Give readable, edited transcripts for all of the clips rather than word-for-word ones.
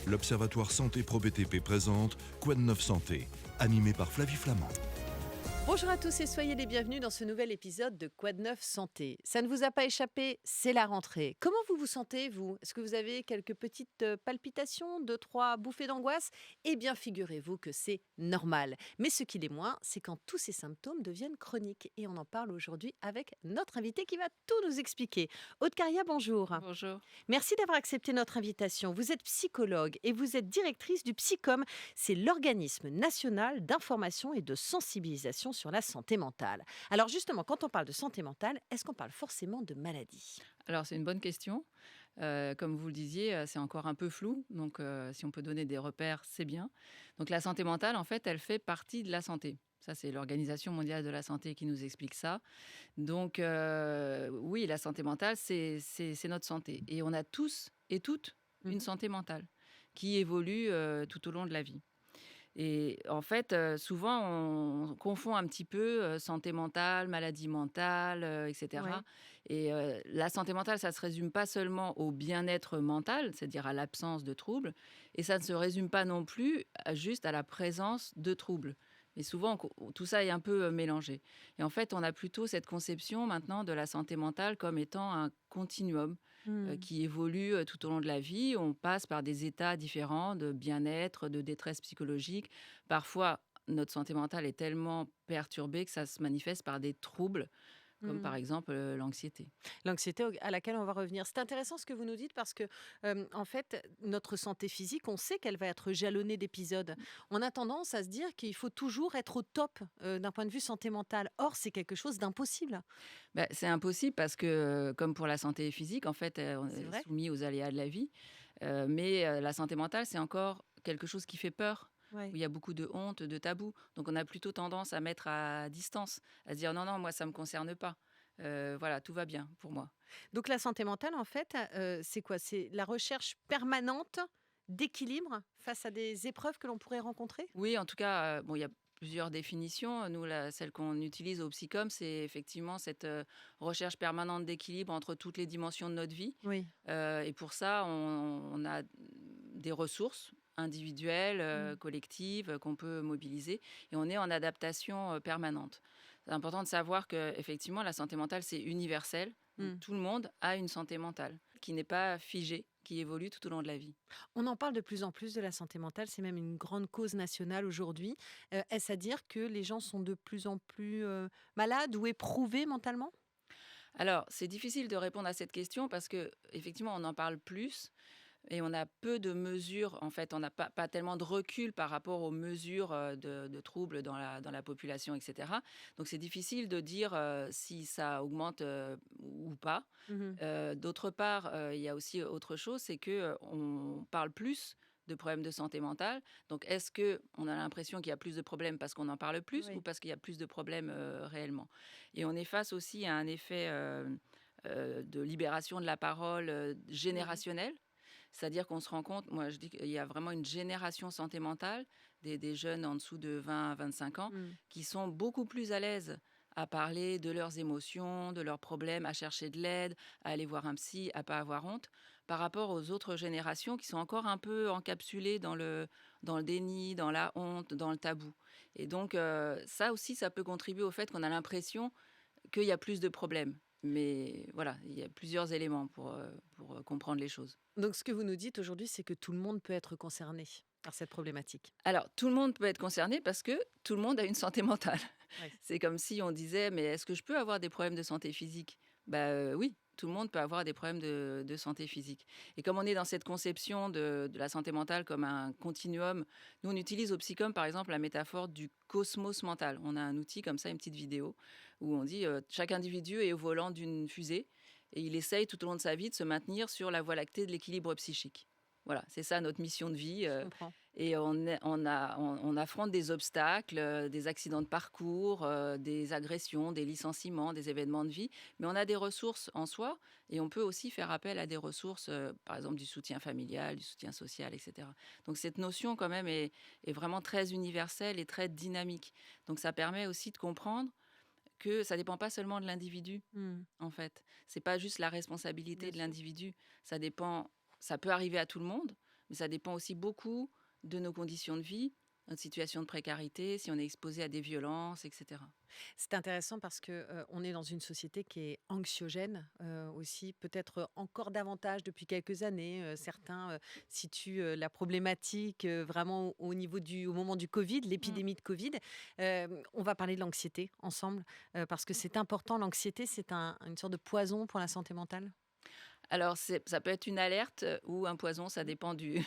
L'Observatoire Santé ProBTP présente Quoi de neuf santé, animé par Flavie Flamand. Bonjour à tous et soyez les bienvenus dans ce nouvel épisode de Quoi de neuf santé. Ça ne vous a pas échappé, c'est la rentrée. Comment vous vous sentez, vous ? Est-ce que vous avez quelques petites palpitations, 2-3 bouffées d'angoisse ? Eh bien, figurez-vous que c'est normal. Mais ce qui l'est moins, c'est quand tous ces symptômes deviennent chroniques. Et on en parle aujourd'hui avec notre invité qui va tout nous expliquer. Aude Caria, bonjour. Bonjour. Merci d'avoir accepté notre invitation. Vous êtes psychologue et vous êtes directrice du Psycom. C'est l'organisme national d'information et de sensibilisation sur la santé mentale. Alors justement, quand on parle de santé mentale, est-ce qu'on parle forcément de maladie ? Alors, c'est une bonne question. Comme vous le disiez, c'est encore un peu flou. Donc, si on peut donner des repères, c'est bien. Donc, la santé mentale, en fait, elle fait partie de la santé. Ça, c'est l'Organisation mondiale de la santé qui nous explique ça. Donc, oui, la santé mentale, c'est notre santé. Et on a tous et toutes une santé mentale qui évolue tout au long de la vie. Et en fait, souvent, on confond un petit peu santé mentale, maladie mentale, et cetera. Ouais. Et la santé mentale, ça ne se résume pas seulement au bien-être mental, c'est-à-dire à l'absence de troubles, et ça ne se résume pas non plus juste à la présence de troubles. Et souvent, tout ça est un peu mélangé. Et en fait, on a plutôt cette conception maintenant de la santé mentale comme étant un continuum qui évolue tout au long de la vie. On passe par des états différents de bien-être, de détresse psychologique. Parfois, notre santé mentale est tellement perturbée que ça se manifeste par des troubles, comme par exemple l'anxiété. L'anxiété à laquelle on va revenir. C'est intéressant ce que vous nous dites parce que, en fait, notre santé physique, on sait qu'elle va être jalonnée d'épisodes. On a tendance à se dire qu'il faut toujours être au top d'un point de vue santé mentale. Or, c'est quelque chose d'impossible. Bah, c'est impossible parce que, comme pour la santé physique, en fait, on C'est est vrai. soumis aux aléas de la vie. Mais la santé mentale, c'est encore quelque chose qui fait peur, où Ouais. il y a beaucoup de honte, de tabous. Donc on a plutôt tendance à mettre à distance, à se dire: «Non, non, moi ça me concerne pas. Voilà, tout va bien pour moi». Donc la santé mentale, en fait, c'est quoi ? C'est la recherche permanente d'équilibre face à des épreuves que l'on pourrait rencontrer ? Oui, en tout cas, bon, il y a plusieurs définitions. Nous, celle qu'on utilise au Psychom, c'est effectivement cette, recherche permanente d'équilibre entre toutes les dimensions de notre vie. Oui. Et pour ça, on a des ressources individuelles, collectives, qu'on peut mobiliser et on est en adaptation, permanente. C'est important de savoir que effectivement, la santé mentale, c'est universel. Donc Mm. tout le monde a une santé mentale qui n'est pas figée, qui évolue tout au long de la vie. On en parle de plus en plus de la santé mentale, c'est même une grande cause nationale aujourd'hui. Est-ce à dire que les gens sont de plus en plus malades ou éprouvés mentalement ? Alors, c'est difficile de répondre à cette question parce que effectivement, on en parle plus et on a peu de mesures. En fait, on n'a pas tellement de recul par rapport aux mesures de troubles dans la population, etc. Donc, c'est difficile de dire si ça augmente ou pas. Mhm. D'autre part, il y a aussi autre chose, c'est que on parle plus de problèmes de santé mentale. Donc, est-ce que on a l'impression qu'il y a plus de problèmes parce qu'on en parle plus ou Oui. parce qu'il y a plus de problèmes réellement? Et on est face aussi à un effet de libération de la parole Mhm. générationnelle. C'est-à-dire qu'on se rend compte, moi je dis qu'il y a vraiment une génération santé mentale, des jeunes en dessous de 20 à 25 ans, Mm. qui sont beaucoup plus à l'aise à parler de leurs émotions, de leurs problèmes, à chercher de l'aide, à aller voir un psy, à pas avoir honte, par rapport aux autres générations qui sont encore un peu encapsulées dans le déni, dans la honte, dans le tabou. Et donc ça aussi, ça peut contribuer au fait qu'on a l'impression qu'il y a plus de problèmes. Mais voilà, il y a plusieurs éléments pour comprendre les choses. Donc ce que vous nous dites aujourd'hui, c'est que tout le monde peut être concerné par cette problématique. Alors, tout le monde peut être concerné parce que tout le monde a une santé mentale. Ouais. C'est comme si on disait: «Mais est-ce que je peux avoir des problèmes de santé physique?» Bah, oui, tout le monde peut avoir des problèmes de santé physique. Et comme on est dans cette conception de la santé mentale comme un continuum, nous, on utilise au Psychom, par exemple, la métaphore du cosmos mental. On a un outil comme ça, une petite vidéo, où on dit, chaque individu est au volant d'une fusée et il essaye tout au long de sa vie de se maintenir sur la voie lactée de l'équilibre psychique. Voilà, c'est ça notre mission de vie, Je comprends. et on affronte des obstacles, des accidents de parcours, des agressions, des licenciements, des événements de vie, mais on a des ressources en soi et on peut aussi faire appel à des ressources, par exemple du soutien familial, du soutien social et cetera. Donc cette notion quand même est vraiment très universelle et très dynamique. Donc ça permet aussi de comprendre que ça dépend pas seulement de l'individu, Mm. en fait. C'est pas juste la responsabilité Bien de sûr. l'individu. Ça peut arriver à tout le monde, mais ça dépend aussi beaucoup de nos conditions de vie, notre situation de précarité, si on est exposé à des violences, etc. C'est intéressant parce que, on est dans une société qui est anxiogène, aussi, peut-être encore davantage depuis quelques années. Certains, situent, la problématique, vraiment au niveau au moment du covid, Mmh. l'épidémie de covid. On va parler de l'anxiété ensemble, parce que c'est important. L'anxiété, c'est une sorte de poison pour la santé mentale? Alors ça peut être une alerte ou un poison, ça Mmh. dépend du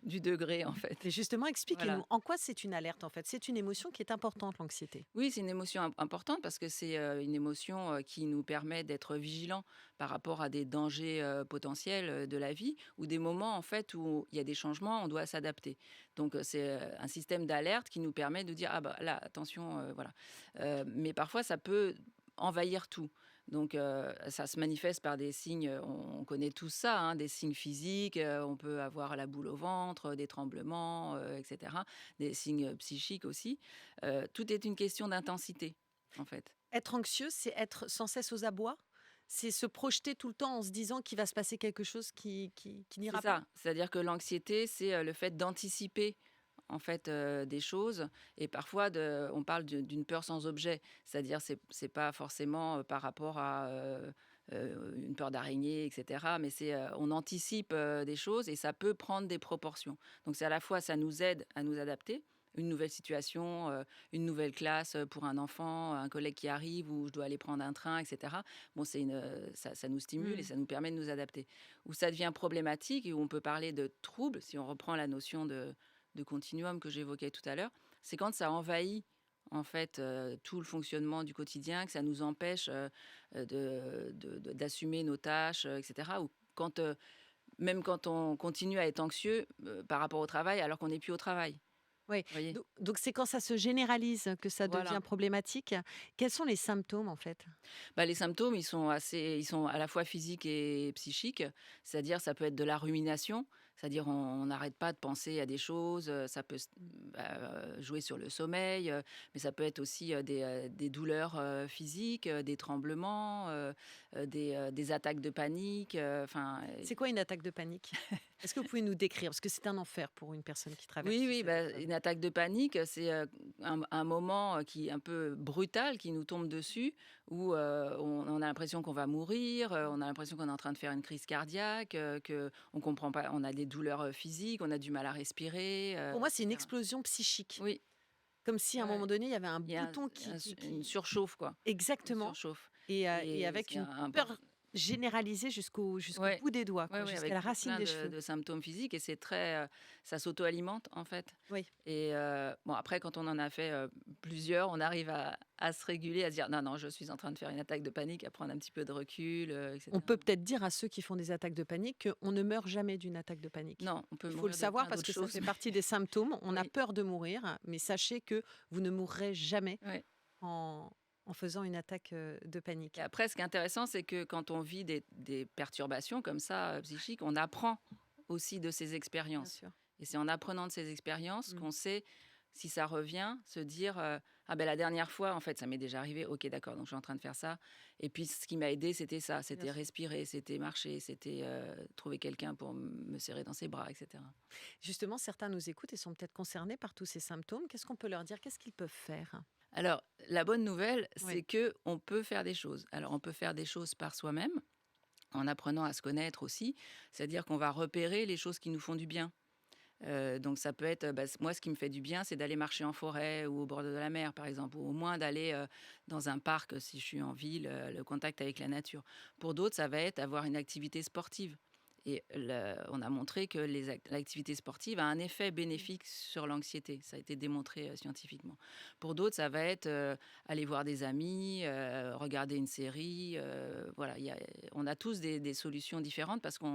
du degré, en fait. Mais justement, expliquez-nous, Voilà. en quoi c'est une alerte, en fait? C'est une émotion qui est importante, l'anxiété? Oui, c'est une émotion importante parce que c'est, une émotion, qui nous permet d'être vigilants par rapport à des dangers, potentiels, de la vie ou des moments, en fait, où il y a des changements, on doit s'adapter. Donc, c'est, un système d'alerte qui nous permet de dire: «Ah bah, là, attention», voilà. Mais parfois, ça peut envahir tout. Donc, ça se manifeste par des signes, on connaît tous ça, hein, des signes physiques, on peut avoir la boule au ventre, des tremblements, et cetera. Des signes, psychiques aussi. Tout est une question d'intensité, en fait. Être anxieux, c'est être sans cesse aux abois? C'est se projeter tout le temps en se disant qu'il va se passer quelque chose qui C'est n'ira pas? ça, c'est-à-dire que l'anxiété, c'est, le fait d'anticiper, en fait, des choses et parfois on parle d'une peur sans objet. C'est-à-dire c'est pas forcément, par rapport à, une peur d'araignée et cetera, mais c'est, on anticipe, des choses et ça peut prendre des proportions. Donc c'est à la fois ça nous aide à nous adapter, une nouvelle situation, une nouvelle classe, pour un enfant, un collègue qui arrive ou je dois aller prendre un train et cetera. Bon, ça nous stimule et Mmh. ça nous permet de nous adapter. Où ça devient problématique et où on peut parler de trouble, si on reprend la notion de continuum que j'évoquais tout à l'heure, c'est quand ça envahit en fait, tout le fonctionnement du quotidien, que ça nous empêche, d'assumer nos tâches, et cetera. Ou quand, même quand on continue à être anxieux, par rapport au travail, alors qu'on n'est plus au travail, Oui, vous voyez? donc c'est quand ça se généralise que ça devient Voilà. problématique. Quels sont les symptômes, en fait? Bah, les symptômes, ils sont à la fois physiques et psychiques. C'est-à-dire, ça peut être de la rumination, c'est-à-dire on n'arrête pas de penser à des choses, ça peut jouer sur le sommeil, mais ça peut être aussi, des douleurs, physiques, des tremblements, des attaques de panique, enfin, C'est quoi une attaque de panique? Est-ce que vous pouvez nous décrire? Parce que c'est un enfer pour une personne qui oui, traverse oui, cette bah, épreuve. une attaque de panique, c'est, un moment, qui est un peu brutal, qui nous tombe dessus, où, on a l'impression qu'on va mourir, on a l'impression qu'on est en train de faire une crise cardiaque, qu'on comprend pas, on a des douleurs, physiques, on a du mal à respirer, Pour moi, et c'est une cetera. explosion psychique. Oui, Comme si, à un moment ouais, donné, il y avait un il y a bouton qui une qui surchauffe, quoi, une exactement, surchauffe et et avec c'est une import peur généralisée jusqu'au ouais. bout des doigts, Ouais, quoi, ouais, jusqu'à avec la racine plein des de cheveux. symptômes physiques et c'est très, ça s'auto-alimente, en fait Oui. et bon, après quand on en a fait, plusieurs, on arrive à se réguler, à se dire: «Non, non, je suis en train de faire une attaque de panique», à prendre un petit peu de recul, et On cetera. peut peut-être dire à ceux qui font des attaques de panique qu'on ne meurt jamais d'une attaque de panique. Non, on peut Il faut le mourir de savoir plein parce d'autres que ça choses, fait partie des symptômes. On a oui, peur de mourir, mais sachez que vous ne mourrez jamais ouais en en faisant une attaque, de et panique. après ce qui est intéressant, c'est que quand on vit des perturbations comme ça, psychiques, on apprend aussi de ces Bien expériences sûr. et c'est en apprenant de ces expériences Mmh. qu'on sait si ça revient, se dire, «Ah ben la dernière fois, en fait, ça m'est déjà arrivé. OK, d'accord, donc je suis en train de faire ça et puis ce qui m'a aidé, c'était ça, Bien c'était sûr. respirer, c'était marcher, c'était, trouver quelqu'un pour me serrer dans ses bras et cetera». Justement, certains nous écoutent et sont peut-être concernés par tous ces symptômes. Qu'est-ce qu'on peut leur dire? Qu'est-ce qu'ils peuvent faire? Alors la bonne nouvelle, c'est Oui, que on peut faire des choses. Alors on peut faire des choses par soi-même, en apprenant à se connaître aussi, c'est-à-dire qu'on va repérer les choses qui nous font du bien. Donc ça peut être, bah, moi ce qui me fait du bien, c'est d'aller marcher en forêt ou au bord de la mer par exemple, ou au moins d'aller, dans un parc, si je suis en ville, le contact avec la nature. Pour d'autres, ça va être avoir une activité sportive et on a montré que l'activité sportive a un effet bénéfique sur l'anxiété. Ça a été démontré, scientifiquement. Pour d'autres, ça va être, aller voir des amis, regarder une série, voilà, on a tous des solutions différentes parce qu'il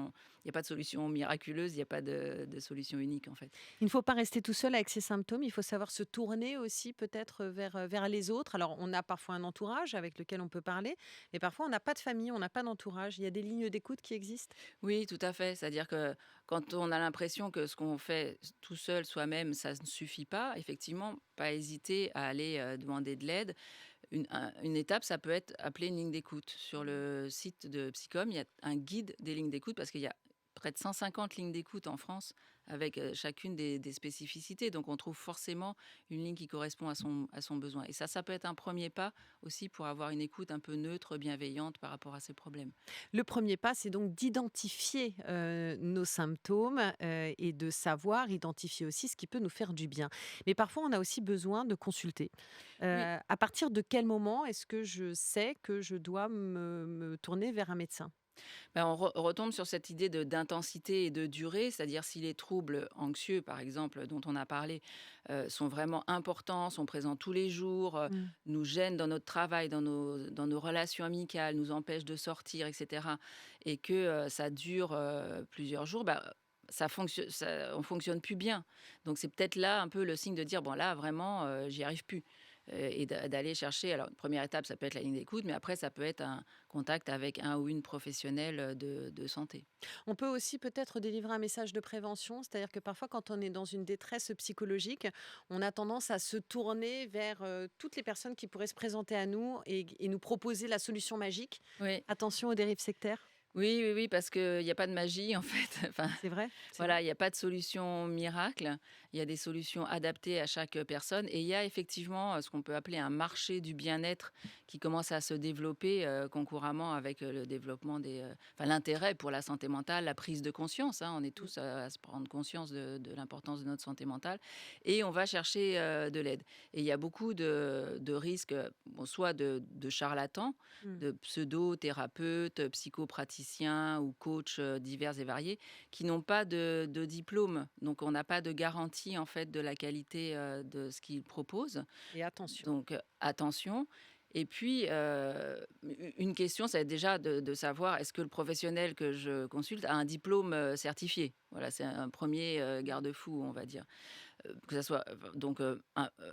y a pas de solution miraculeuse, il y a pas de solution unique, en fait. il ne faut pas rester tout seul avec ses symptômes, il faut savoir se tourner aussi peut-être vers les autres. Alors, on a parfois un entourage avec lequel on peut parler, mais parfois on n'a pas de famille, on n'a pas d'entourage. Il y a des lignes d'écoute qui existent? Oui, tout à fait. C'est-à-dire que quand on a l'impression que ce qu'on fait tout seul, soi-même, ça ne suffit pas, effectivement, pas hésiter à aller, demander de l'aide. Une étape, ça peut être appeler une ligne d'écoute. Sur Mmh. le site de Psycom, il y a un guide des lignes d'écoute parce qu'il y a près de 150 lignes d'écoute en France avec chacune des spécificités. Donc, on trouve forcément une ligne qui correspond à son besoin. Et ça peut être un premier pas aussi pour avoir une écoute un peu neutre, bienveillante par rapport à ces problèmes. Le premier pas, c'est donc d'identifier nos symptômes et de savoir identifier aussi ce qui peut nous faire du bien. Mais parfois, on a aussi besoin de consulter. Oui. À partir de quel moment est-ce que je sais que je dois me tourner vers un médecin? Ben, on retombe sur cette idée d'intensité et de durée, c'est-à-dire si les troubles anxieux, par exemple, dont on a parlé, sont vraiment importants, sont présents tous les jours, Mmh. nous gênent dans notre travail, dans nos relations amicales, nous empêchent de sortir, et cetera, et que, ça dure, plusieurs jours, bah, on fonctionne plus bien. Donc c'est peut-être là un peu le signe de dire: «Bon là vraiment, j'y arrive plus». Et d'aller chercher, alors une première étape, ça peut être la ligne d'écoute, mais après ça peut être un contact avec un ou une professionnelle, de santé. On peut aussi peut-être délivrer un message de prévention, c'est-à-dire que parfois quand on est dans une détresse psychologique, on a tendance à se tourner vers toutes les personnes qui pourraient se présenter à nous et nous proposer la solution magique. Oui. Attention aux dérives sectaires, Oui, oui, oui, parce qu'il y a pas de magie en fait. Enfin, c'est vrai? C'est vrai. voilà, il y a pas de solution miracle. Il y a des solutions adaptées à chaque personne et il y a effectivement, ce qu'on peut appeler un marché du bien-être qui commence à se développer, concouramment avec, le développement enfin l'intérêt pour la santé mentale, la prise de conscience, hein. On est tous, à se prendre conscience de l'importance de notre santé mentale et on va chercher, de l'aide et il y a beaucoup de risques, bon soit de charlatans, Mm. de pseudo-thérapeutes, psychopraticiens ou coachs, divers et variés qui n'ont pas de diplôme. Donc on n'a pas de garantie en fait de la qualité, de ce qu'ils proposent. Et attention. Donc attention et puis, une question, c'est déjà de savoir est-ce que le professionnel que je consulte a un diplôme, certifié? Voilà, c'est un premier er garde-fou, on va dire. Que ça soit, donc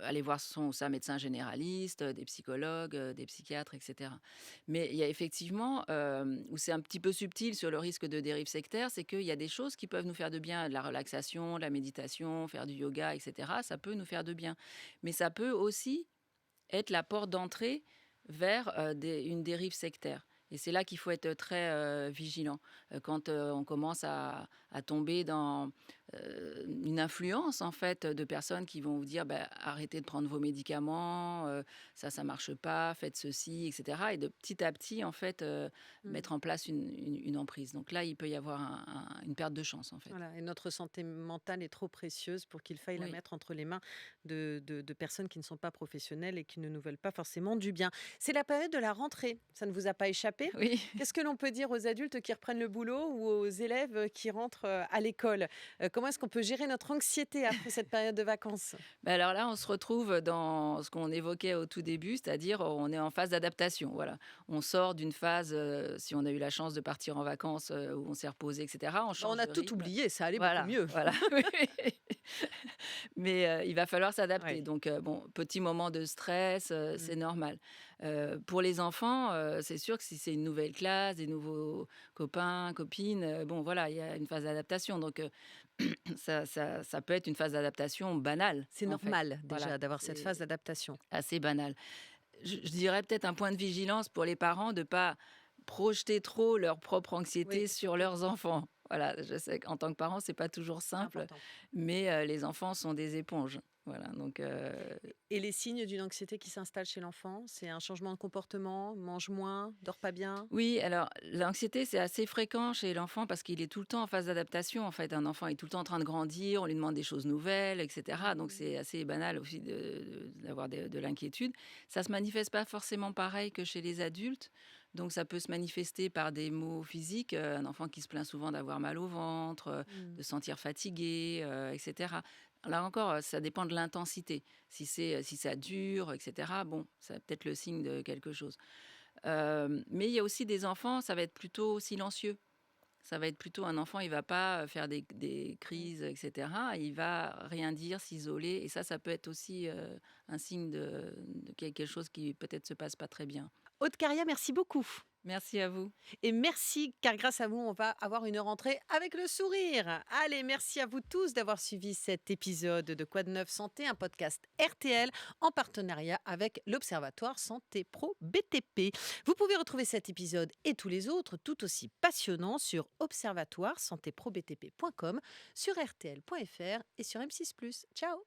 aller voir son ou sa médecin généraliste, des psychologues, des psychiatres et cetera. Mais il y a effectivement, où c'est un petit peu subtil sur le risque de dérive sectaire, c'est qu'il y a des choses qui peuvent nous faire de bien, de la relaxation, de la méditation, faire du yoga et cetera, ça peut nous faire de bien. Mais ça peut aussi être la porte d'entrée vers, une dérive sectaire et c'est là qu'il faut être très, vigilant. Quand, on commence à tomber dans, une influence en fait, de personnes qui vont vous dire: «Bah, arrêtez de prendre vos médicaments, ça marche pas, faites ceci» et cetera et de petit à petit en fait, Mm. mettre en place une emprise. Donc là, il peut y avoir une perte de chance en fait. Voilà. Et notre santé mentale est trop précieuse pour qu'il faille la Oui. mettre entre les mains de personnes qui ne sont pas professionnelles et qui ne nous veulent pas forcément du bien. C'est la période de la rentrée. Ça ne vous a pas échappé? Oui. Qu'est-ce que l'on peut dire aux adultes qui reprennent le boulot ou aux élèves qui rentrent à l'école? Comment est-ce qu'on peut gérer notre anxiété après cette période de vacances? Bah, alors là, on se retrouve dans ce qu'on évoquait au tout début, c'est-à-dire on est en phase d'adaptation. Voilà. On sort d'une phase, si on a eu la chance de partir en vacances, où on s'est reposé, et cetera, on On change a de tout rythme. oublié, ça allait beaucoup Voilà, mieux. voilà. Oui. Mais il va falloir s'adapter. Ouais. Donc bon, petit moment de stress, Mmh. c'est normal. Pour les enfants, c'est sûr que si c'est une nouvelle classe, des nouveaux copains, copines, bon voilà, il y a une phase d'adaptation. Donc ça peut être une phase d'adaptation banale, C'est en fait. normal Voilà, déjà d'avoir cette phase c'est d'adaptation. assez banal. Je dirais peut-être un point de vigilance pour les parents de pas projeter trop leur propre Oui, anxiété sur surtout, leurs enfants. Voilà, je sais qu'en tant que parent, c'est pas toujours c'est simple, important. mais les enfants sont des éponges. Voilà, donc Et les signes d'une anxiété qui s'installe chez l'enfant, c'est un changement de comportement, mange moins, dort pas bien? oui, alors l'anxiété, c'est assez fréquent chez l'enfant parce qu'il est tout le temps en phase d'adaptation. En fait, un enfant est tout le temps en train de grandir, on lui demande des choses nouvelles, et cetera. Donc Mmh. c'est assez banal aussi d'avoir de l'inquiétude. Ça se manifeste pas forcément pareil que chez les adultes. Donc ça peut se manifester par des maux physiques, un enfant qui se plaint souvent d'avoir mal au ventre, Mmh. de se sentir fatigué, et cetera. Là encore, ça dépend de l'intensité. Si ça dure, et cetera, bon, c'est peut-être le signe de quelque chose. Mais il y a aussi des enfants, ça va être plutôt silencieux. Ça va être plutôt un enfant, il va pas, faire des Mmh. crises, et cetera. Il va rien dire, s'isoler et ça peut être aussi, un signe de quelque chose qui peut-être se passe pas très bien. Aude Caria, merci beaucoup. Merci à vous. Et merci, car grâce à vous, on va avoir une rentrée avec le sourire. Allez, merci à vous tous d'avoir suivi cet épisode de Quoi de neuf santé, un podcast RTL en partenariat avec l'Observatoire Santé Pro BTP. Vous pouvez retrouver cet épisode et tous les autres tout aussi passionnants sur observatoiresantéprobtp.com, sur rtl.fr et sur M6+. Ciao!